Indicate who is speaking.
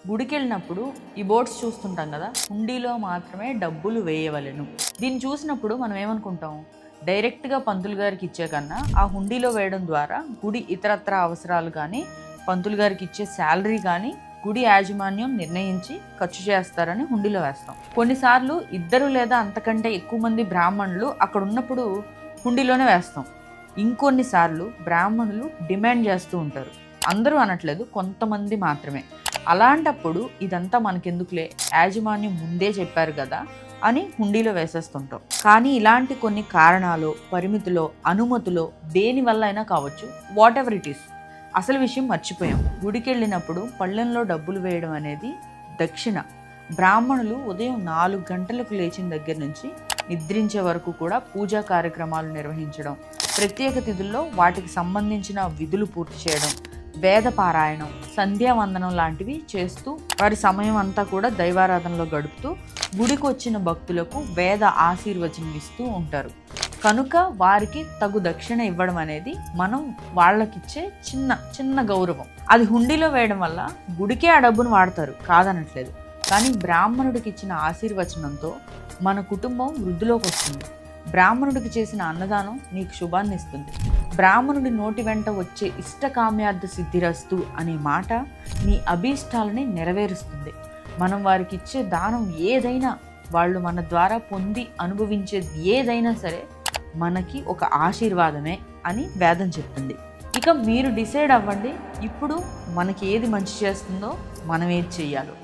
Speaker 1: గుడికి వెళ్ళినప్పుడు ఈ బోర్డ్స్ చూస్తుంటాం కదా, హుండీలో మాత్రమే డబ్బులు వేయవలెను. దీన్ని చూసినప్పుడు మనం ఏమనుకుంటాం, డైరెక్ట్గా పంతులు గారికి ఇచ్చే కన్నా ఆ హుండీలో వేయడం ద్వారా గుడి ఇతరత్ర అవసరాలు కానీ, పంతులు గారికి ఇచ్చే శాలరీ కానీ గుడి యాజమాన్యం నిర్ణయించి ఖర్చు చేస్తారని హుండీలో వేస్తాం. కొన్నిసార్లు 2 లేదా అంతకంటే ఎక్కువ మంది బ్రాహ్మణులు అక్కడ ఉన్నప్పుడు హుండీలోనే వేస్తాం. ఇంకొన్నిసార్లు బ్రాహ్మణులు డిమాండ్ చేస్తూ ఉంటారు. అందరూ అనట్లేదు, కొంతమంది మాత్రమే. అలాంటప్పుడు ఇదంతా మనకెందుకులే, యాజమాన్యం ముందే చెప్పారు కదా అని హుండీలో వేసేస్తుంటాం. కానీ ఇలాంటి కొన్ని కారణాలు, పరిమితులో, అనుమతులో దేనివల్ల అయినా కావచ్చు, వాట్ ఎవర్ ఇట్ ఈస్, అసలు విషయం మర్చిపోయాం. గుడికి వెళ్ళినప్పుడు పళ్ళెంలో డబ్బులు వేయడం అనేది దక్షిణ. బ్రాహ్మణులు ఉదయం 4 గంటలకు లేచిన దగ్గర నుంచి నిద్రించే వరకు కూడా పూజా కార్యక్రమాలు నిర్వహించడం, ప్రత్యేక తిథుల్లో వాటికి సంబంధించిన విధులు పూర్తి చేయడం, వేద పారాయణం, సంధ్యావందనం లాంటివి చేస్తూ వారి సమయం అంతా కూడా దైవారాధనలో గడుపుతూ గుడికి వచ్చిన భక్తులకు వేద ఆశీర్వచనం ఇస్తూ ఉంటారు. కనుక వారికి తగు దక్షిణ ఇవ్వడం అనేది మనం వాళ్ళకిచ్చే చిన్న గౌరవం. అది హుండీలో వేయడం వల్ల గుడికే ఆ డబ్బును వాడతారు, కాదనట్లేదు. కానీ బ్రాహ్మణుడికి ఇచ్చిన ఆశీర్వచనంతో మన కుటుంబం వృద్ధిలోకి వస్తుంది. బ్రాహ్మణుడికి చేసిన అన్నదానం నీకు శుభాన్ని ఇస్తుంది. బ్రాహ్మణుడి నోటి వెంట వచ్చే ఇష్టకామ్యార్థ సిద్ధిరస్తు అనే మాట నీ అభీష్టాలని నెరవేరుస్తుంది. మనం వారికి ఇచ్చే దానం ఏదైనా, వాళ్ళు మన ద్వారా పొంది అనుభవించేది ఏదైనా సరే మనకి ఒక ఆశీర్వాదమే అని వేదం చెప్తుంది. ఇక మీరు డిసైడ్ అవ్వండి, ఇప్పుడు మనకి ఏది మంచి చేస్తుందో మనం ఏది చెయ్యాలో.